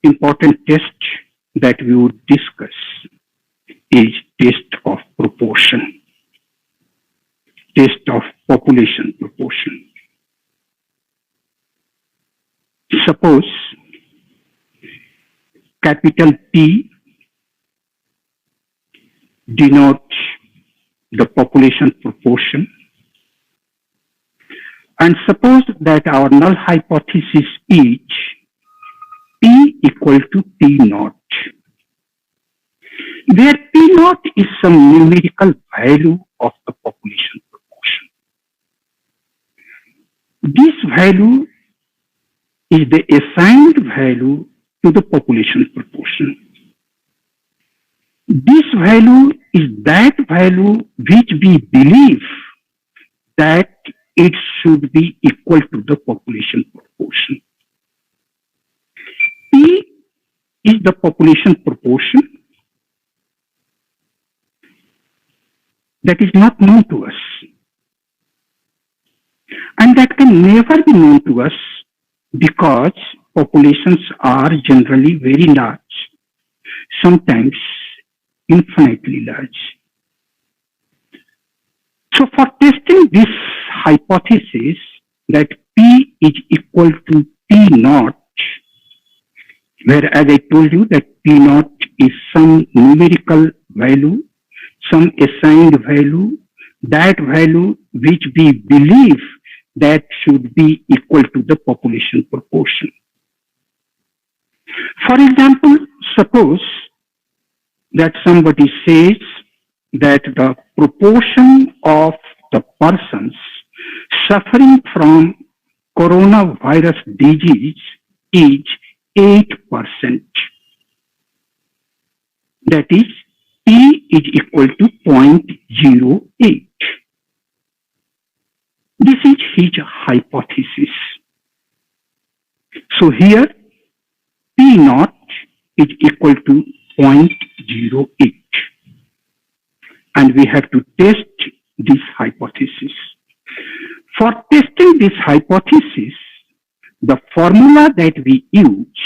important test that we would discuss is test of proportion, test of population proportion. Suppose capital P denotes the population proportion, and suppose that our null hypothesis is P equal to P naught, where P naught is some numerical value of the population proportion. This value is the assigned value to the population proportion. This value is that value which we believe that it should be equal to the population proportion. P is the population proportion that is not known to us, and that can never be known to us because populations are generally very large, sometimes infinitely large. So for testing this hypothesis that P is equal to P naught, where as I told you that P naught is some numerical value, some assigned value, that value which we believe that should be equal to the population proportion. For example, suppose that somebody says that the proportion of the persons suffering from coronavirus disease is 8%. That is, P is equal to 0.08. This is his hypothesis. So here, P naught is equal to 0.08. And we have to test this hypothesis. For testing this hypothesis, the formula that we use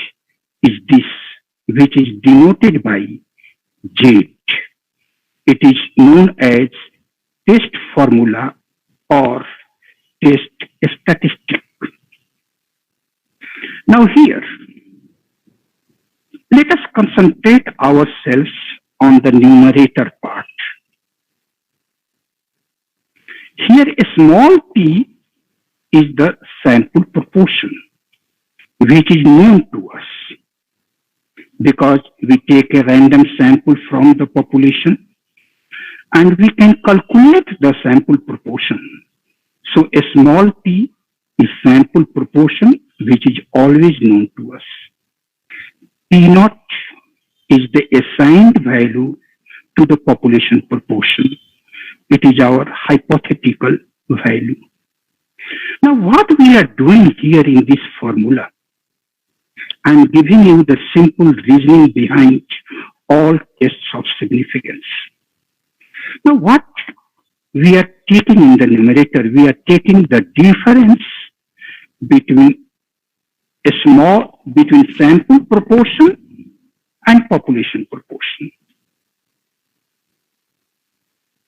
is this, which is denoted by Z. It is known as test formula or test statistic. Now here, let us concentrate ourselves on the numerator part. Here a small p is the sample proportion, which is known to us because we take a random sample from the population and we can calculate the sample proportion. So a small p is sample proportion, which is always known to us. P naught is the assigned value to the population proportion. It is our hypothetical value. Now, what we are doing here in this formula, I am giving you the simple reasoning behind all tests of significance. Now, what we are taking in the numerator, we are taking the difference between between sample proportion and population proportion.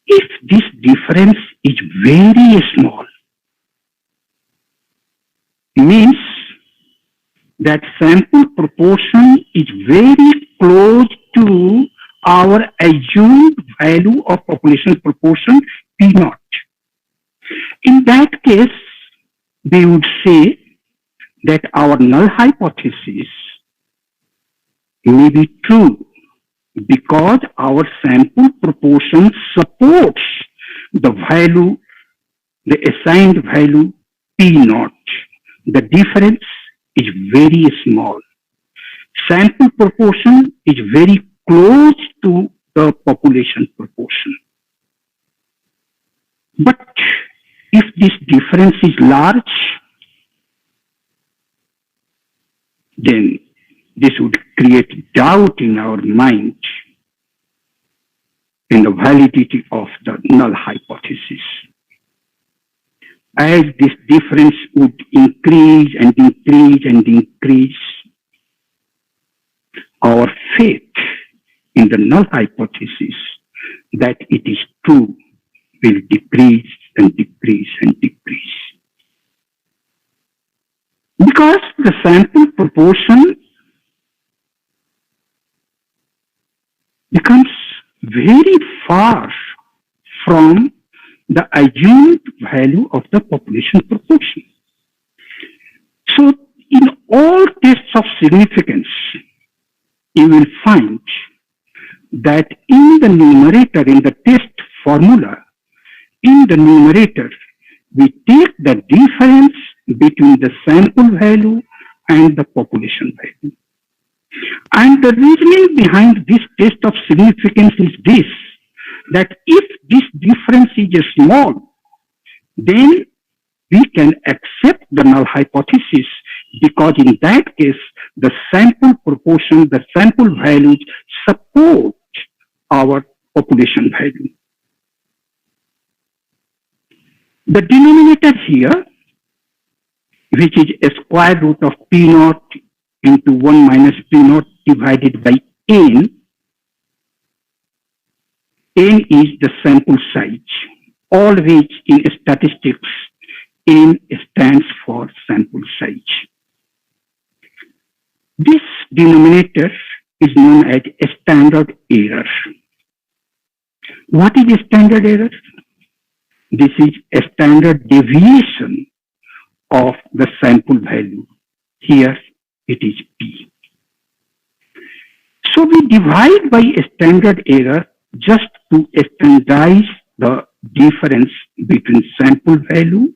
If this difference is very small, means that sample proportion is very close to our assumed value of population proportion P naught. In that case, we would say that our null hypothesis may be true because our sample proportion supports the value, the assigned value P naught. The difference is very small. Sample proportion is very close to the population proportion. But if this difference is large, then this would create doubt in our mind in the validity of the null hypothesis. As this difference would increase and increase and increase, our faith in the null hypothesis that it is true will decrease and decrease and decrease. Because the sample proportion becomes very far from the assumed value of the population proportion. So in all tests of significance, you will find that in the numerator, in the test formula, in the numerator, we take the difference between the sample value and the population value. And the reasoning behind this test of significance is this, that if this difference is small, then we can accept the null hypothesis, because in that case, the sample proportion, the sample values support our population value. The denominator here, which is a square root of P naught into 1 minus P naught divided by n, n is the sample size, always in statistics, n stands for sample size. This denominator is known as a standard error. What is a standard error? This is a standard deviation of the sample value. Here it is P. So we divide by a standard error just to standardize the difference between sample value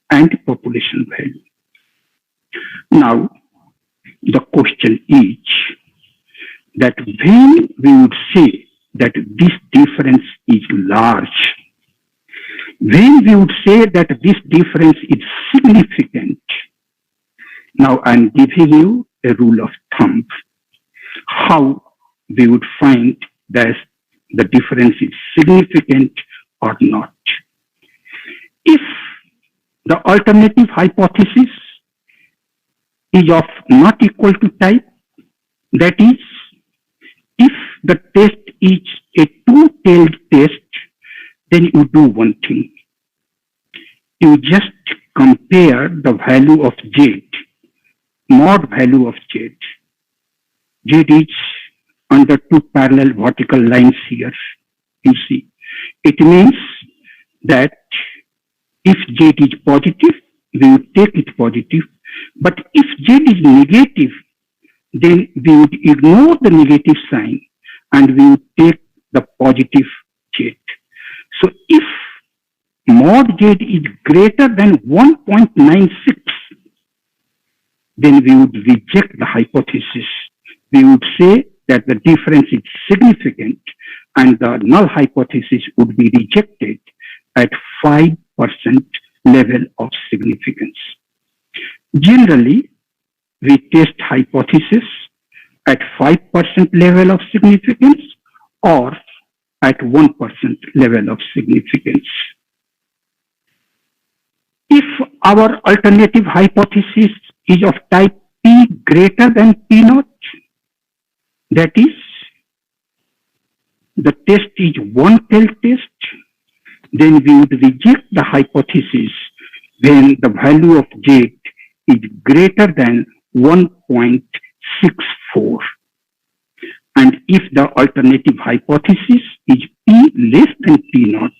and population value. Now, the question is that when we would say that this difference is large, when we would say that this difference is significant, now I'm giving you a rule of thumb, how we would find that the difference is significant or not. If the alternative hypothesis is of not equal to type, that is, if the test is a two-tailed test, then you do one thing. You just compare the value of Z, mod value of Z. Z is under two parallel vertical lines here, you see. It means that if Z is positive, we would take it positive. But if Z is negative, then we would ignore the negative sign and we would take the positive Z. So if mod Z is greater than 1.96, then we would reject the hypothesis. We would say that the difference is significant and the null hypothesis would be rejected at 5% level of significance. Generally, we test hypothesis at 5% level of significance or at 1% level of significance. If our alternative hypothesis is of type P greater than P naught, that is, the test is one-tailed test, then we would reject the hypothesis when the value of Z is greater than 1.64. And if the alternative hypothesis is P less than P naught,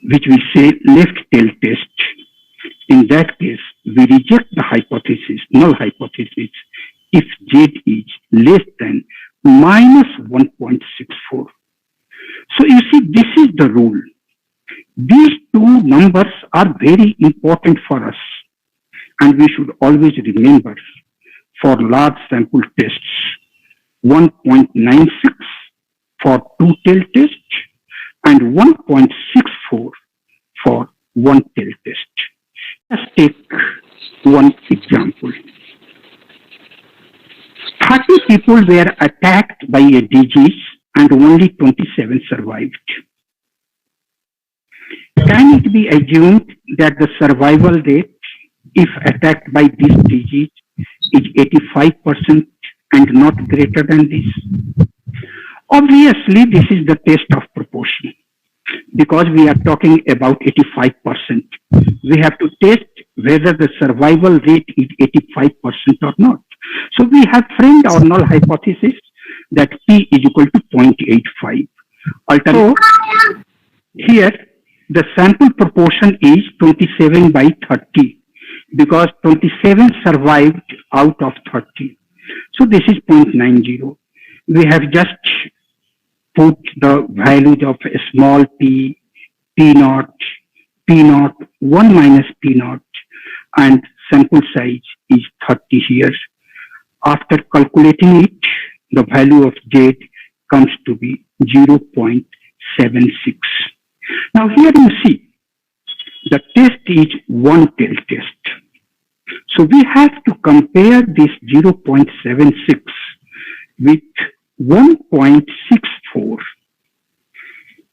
which we say left-tail test, in that case, we reject the hypothesis, null hypothesis, if Z is less than minus 1.64. So you see, this is the rule. These two numbers are very important for us, and we should always remember for large sample tests, 1.96 for two-tailed test and 1.64 for one-tailed test. Let's take one example. 30 people were attacked by a disease and only 27 survived. Can it be assumed that the survival rate, if attacked by this disease, is 85% and not greater than this? Obviously, this is the test of proportion. Because we are talking about 85%, we have to test whether the survival rate is 85% or not. So we have framed our null hypothesis that P is equal to 0.85. Also, here the sample proportion is 27 by 30 because 27 survived out of 30. So this is 0.90. We have just put the values of a small p, p naught, 1 minus p naught, and sample size is 30 here. After calculating it, the value of Z comes to be 0.76. Now here you see, the test is one-tail test. So we have to compare this 0.76 with 1.64.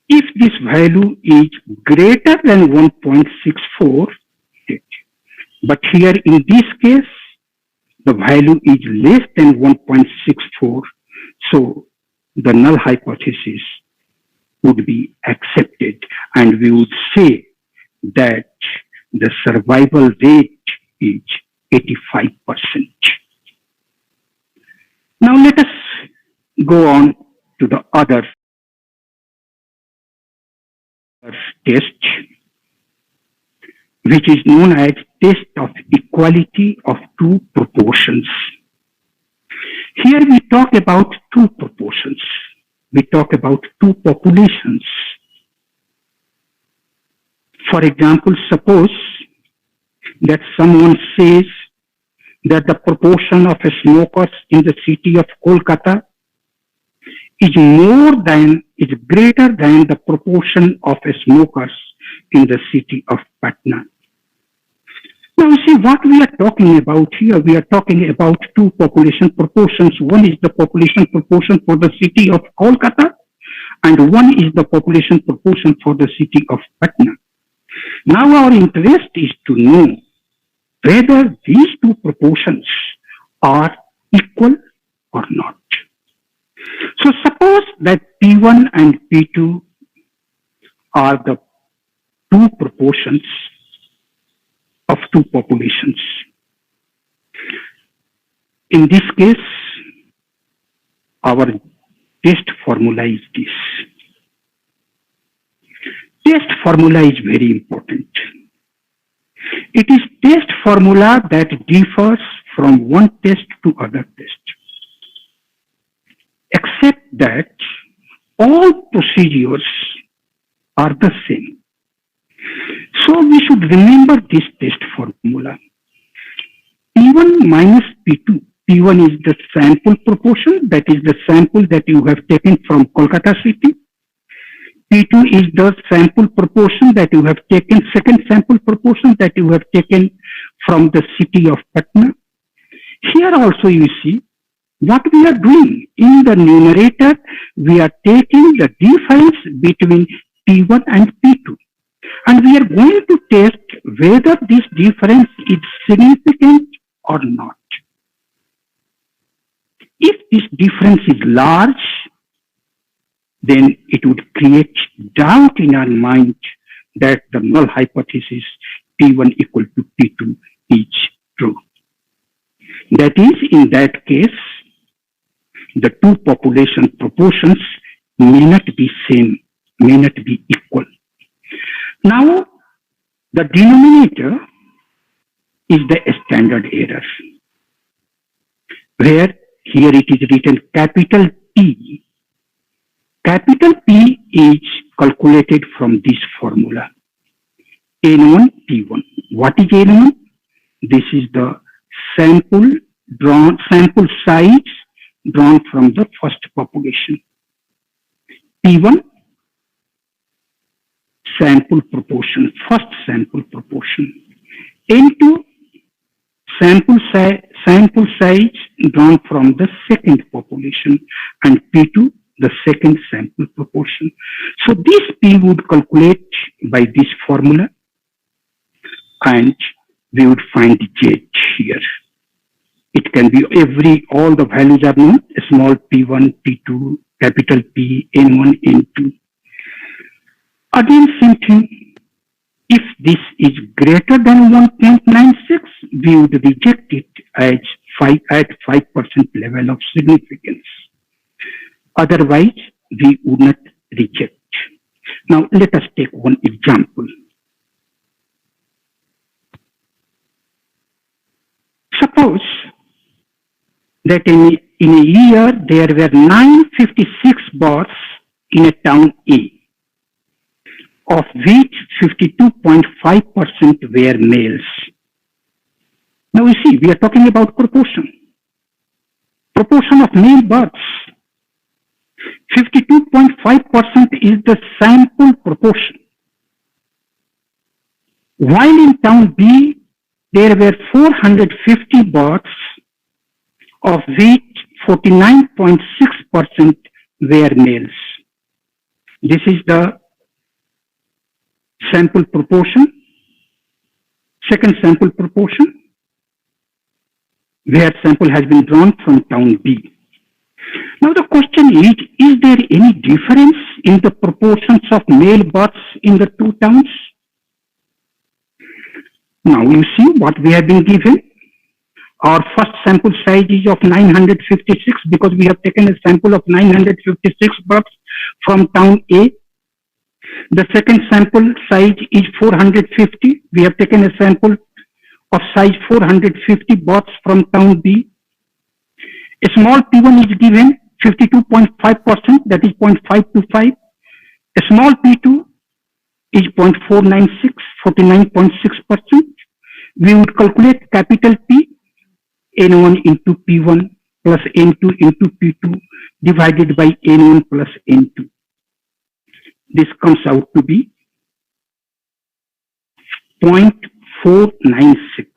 If this value is greater than 1.64, but here in this case, the value is less than 1.64, so the null hypothesis would be accepted, and we would say that the survival rate is 85%. Now let us go on to the other test, which is known as test of equality of two proportions. Here we talk about two proportions. We talk about two populations. For example, suppose that someone says that the proportion of smokers in the city of Kolkata is greater than the proportion of smokers in the city of Patna. Now, you see what we are talking about here. We are talking about two population proportions. One is the population proportion for the city of Kolkata, and one is the population proportion for the city of Patna. Now, our interest is to know whether these two proportions are equal or not. So suppose that P1 and P2 are the two proportions of two populations. In this case, our test formula is this. Test formula is very important. It is test formula that differs from one test to other test, except that all procedures are the same. So we should remember this test formula. P1 minus P2. P1 is the sample proportion, that is the sample that you have taken from Kolkata city. P2 is the sample proportion that you have taken, second sample proportion that you have taken from the city of Patna. Here also you see what we are doing. In the numerator, we are taking the difference between P1 and P2. And we are going to test whether this difference is significant or not. If this difference is large, then it would create doubt in our mind that the null hypothesis P1 equal to P2 is true. That is, in that case, the two population proportions may not be same, may not be equal. Now, the denominator is the standard error, where here it is written capital P. Capital P is calculated from this formula, N1 P1. What is N1? This is the sample size drawn from the first population. P1, sample proportion, first sample proportion. N2, sample size drawn from the second population, and P2, the second sample proportion. So this P would calculate by this formula, and we would find Z here. It can be all the values are known, small p1, p2, capital P, n1, n2. Again, same thing. If this is greater than 1.96, we would reject it as at 5% level of significance. Otherwise, we would not reject. Now, let us take one example. Suppose that in a year there were 956 births in a town A, of which 52.5% were males. Now you see, we are talking about proportion. Proportion of male births. 52.5% is the sample proportion. While in town B, there were 450 births, of which 49.6% were males. This is the sample proportion. Second sample proportion, where sample has been drawn from town B. Now the question is there any difference in the proportions of male births in the two towns? Now you see what we have been given. Our first sample size is of 956 because we have taken a sample of 956 births from town A. The second sample size is 450. We have taken a sample of size 450 births from town B. A small p1 is given 52.5%, that is 0.525. A small p2 is 0.496, 49.6%. We would calculate capital P, n1 into p1 plus n2 into p2 divided by n1 plus n2. This comes out to be 0.496.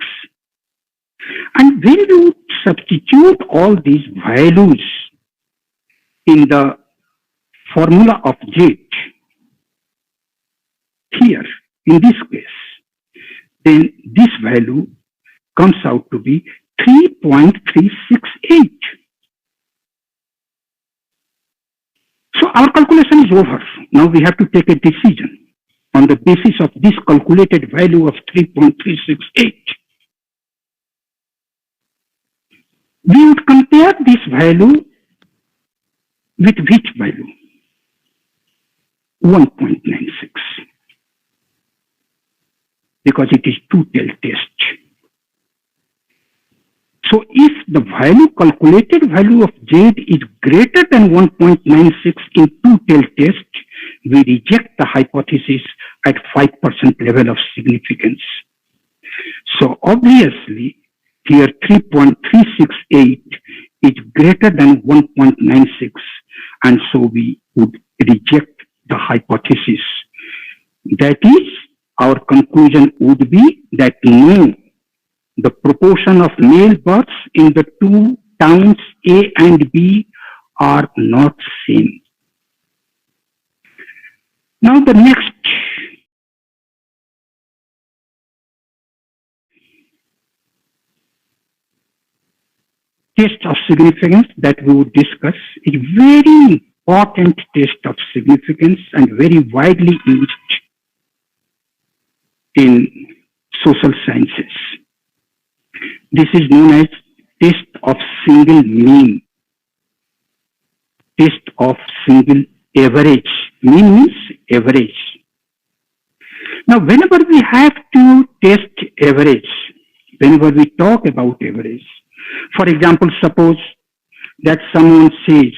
And when you substitute all these values in the formula of Z here, in this case, then this value comes out to be 3.368. So our calculation is over. Now we have to take a decision on the basis of this calculated value of 3.368. We would compare this value with which value? 1.96. Because it is two-tailed test. So if the calculated value of Z is greater than 1.96 in two-tailed test, we reject the hypothesis at 5% level of significance. So obviously, here 3.368 is greater than 1.96, and so we would reject the hypothesis. That is, our conclusion would be that no, the proportion of male births in the two towns A and B are not same. Now the next test of significance that we would discuss is very important test of significance and very widely used in social sciences. This is known as test of single mean, test of single average. Mean means average. Now, whenever we have to test average, whenever we talk about average, for example, suppose that someone says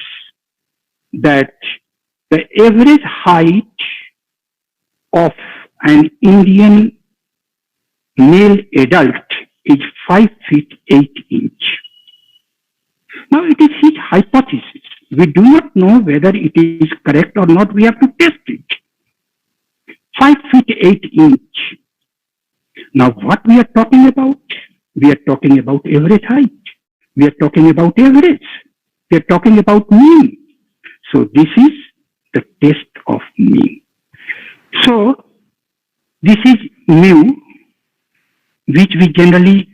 that the average height of an Indian male adult is 5 feet 8 inches. Now it is his hypothesis. We do not know whether it is correct or not. We have to test it. 5 feet 8 inches. Now what we are talking about? We are talking about average height. We are talking about average. We are talking about mean. So this is the test of mean. So this is mu, which we generally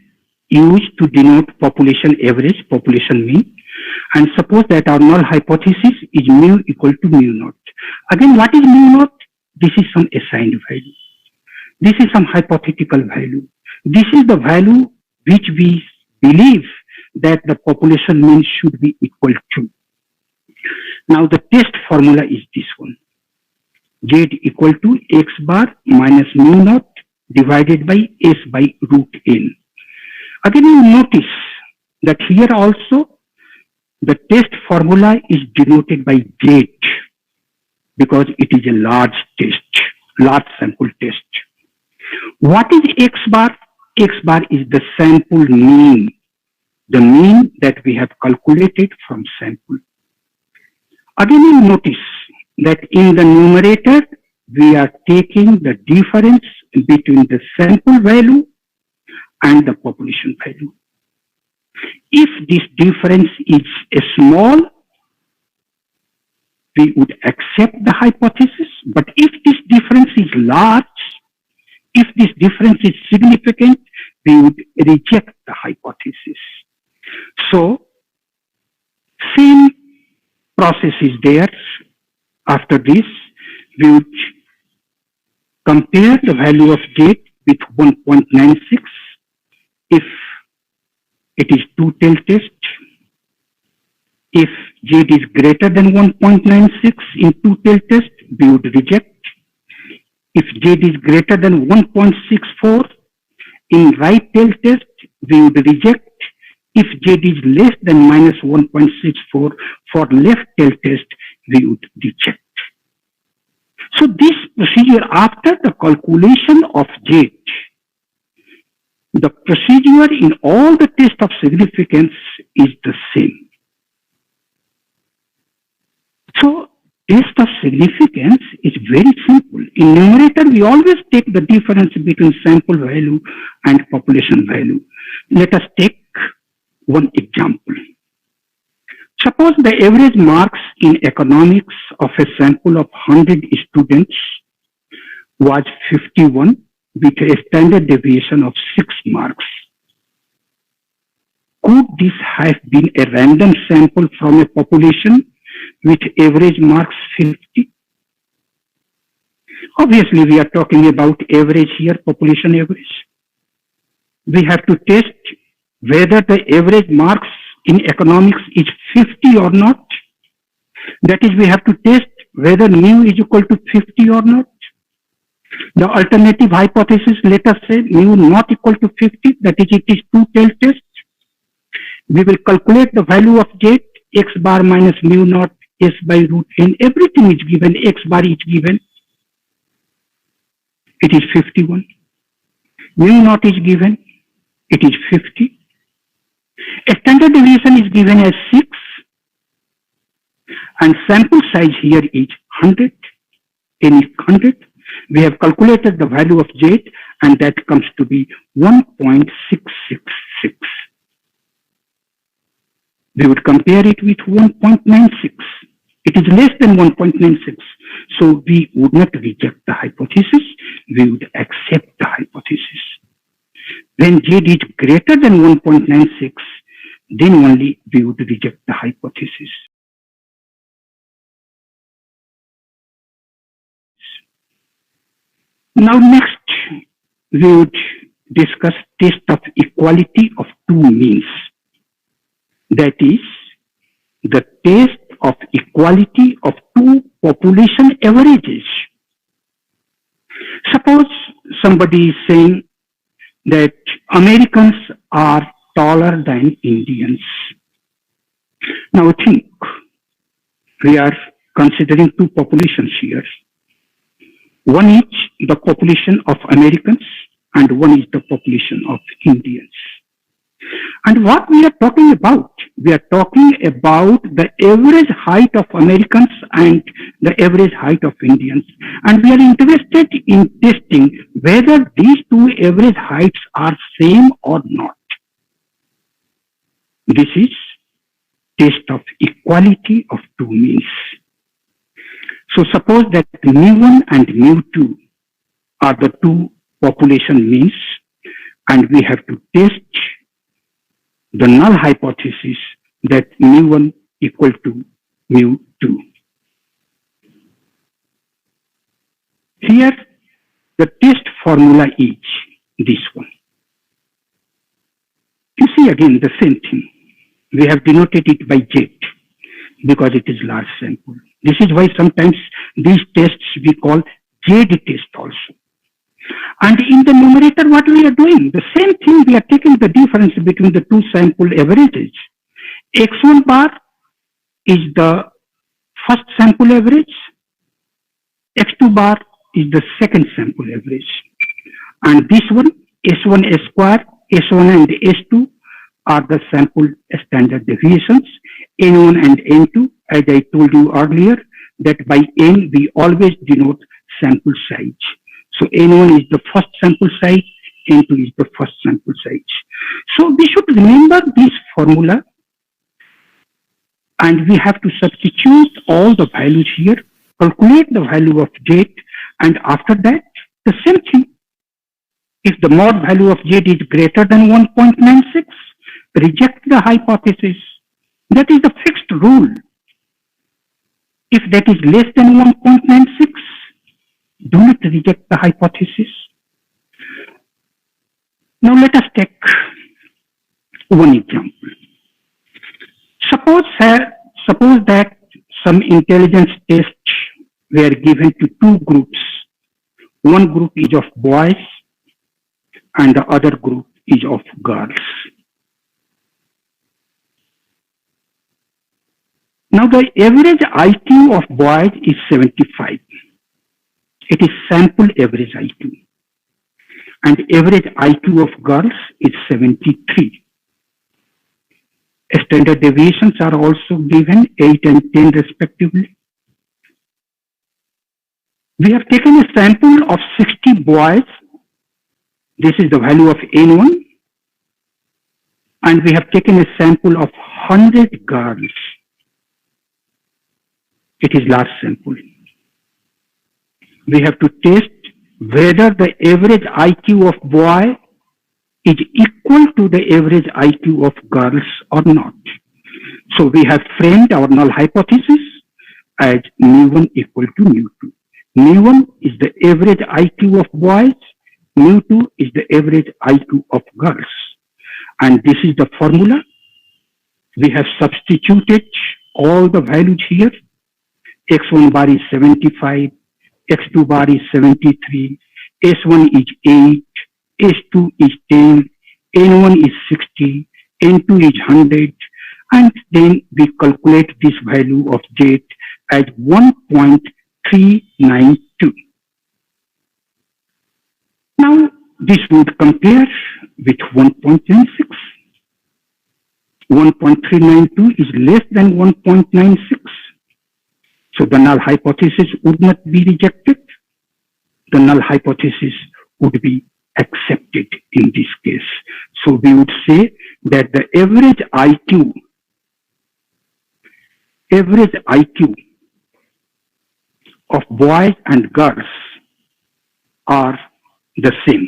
used to denote population average, population mean. And suppose that our null hypothesis is mu equal to mu naught. Again, what is mu naught? This is some assigned value. This is some hypothetical value. This is the value which we believe that the population mean should be equal to. Now the test formula is this one. Z equal to x bar minus mu naught divided by s by root n. Again, you notice that here also the test formula is denoted by Z because it is a large test, large sample test. What is x bar? X bar is the sample mean, the mean that we have calculated from sample. Again, you notice that in the numerator, we are taking the difference between the sample value and the population value. If this difference is small, we would accept the hypothesis. But if this difference is large, if this difference is significant, we would reject the hypothesis. So, same process is there. After this, we would compare the value of Z with 1.96 if it is two-tail test. If Z is greater than 1.96 in two-tail test, we would reject. If Z is greater than 1.64 in right-tail test, we would reject. If Z is less than minus 1.64 for left-tail test, we would reject. So this procedure, after the calculation of Z, the procedure in all the tests of significance is the same. So test of significance is very simple. In numerator, we always take the difference between sample value and population value. Let us take one example. Suppose the average marks in economics of a sample of 100 students was 51 with a standard deviation of 6 marks. Could this have been a random sample from a population with average marks 50? Obviously, we are talking about average here, population average. We have to test whether the average marks in economics is 50 or not. That is, we have to test whether mu is equal to 50 or not. The alternative hypothesis, let us say mu not equal to 50, that is, it is two-tail test. We will calculate the value of Z, x bar minus mu naught s by root n. Everything is given, x bar is given. It is 51. Mu naught is given. It is 50. A standard deviation is given as 6. And sample size here is 100. N is 100. We have calculated the value of Z, and that comes to be 1.666. We would compare it with 1.96. It is less than 1.96. So we would not reject the hypothesis. We would accept the hypothesis. When Z is greater than 1.96, then only we would reject the hypothesis. Now next, we would discuss test of equality of two means. That is, the test of equality of two population averages. Suppose somebody is saying that Americans are taller than Indians. Now think, we are considering two populations here. One is the population of Americans and one is the population of Indians. And what we are talking about? We are talking about the average height of Americans and the average height of Indians. And we are interested in testing whether these two average heights are same or not. This is test of equality of two means. So suppose that mu1 and mu2 are the two population means, and we have to test the null hypothesis that mu1 equal to mu2. Here, the test formula is this one. You see again the same thing. We have denoted it by Z because it is large sample. This is why sometimes these tests we call Z test also. And in the numerator, what we are doing? The same thing, we are taking the difference between the two sample averages. X1 bar is the first sample average. X2 bar is the second sample average. And this one, S1 S square, S1 and S2 are the sample standard deviations. N1 and N2, as I told you earlier, that by N we always denote sample size. So N1 is the first sample size, N2 is the first sample size. So we should remember this formula, and we have to substitute all the values here, calculate the value of Z, and after that, the same thing. If the mod value of Z is greater than 1.96, reject the hypothesis. That is the fixed rule. If that is less than 1.96, do not reject the hypothesis. Now let us take one example. Suppose that some intelligence tests were given to two groups. One group is of boys and the other group is of girls. Now the average IQ of boys is 75. It is sample average IQ. And average IQ of girls is 73. Standard deviations are also given, 8 and 10 respectively. We have taken a sample of 60 boys. This is the value of N1. And we have taken a sample of 100 girls. It is large sample. We have to test whether the average IQ of boy is equal to the average IQ of girls or not. So we have framed our null hypothesis as mu1 equal to mu2. Mu1 is the average IQ of boys, mu2 is the average IQ of girls. And this is the formula. We have substituted all the values here. X1 bar is 75, X2 bar is 73, S1 is 8, S2 is 10, N1 is 60, N2 is 100, and then we calculate this value of Z as 1.392. Now, this would compare with 1.96. 1.392 is less than 1.96. So the null hypothesis would not be rejected. The null hypothesis would be accepted in this case. So we would say that the average IQ of boys and girls are the same.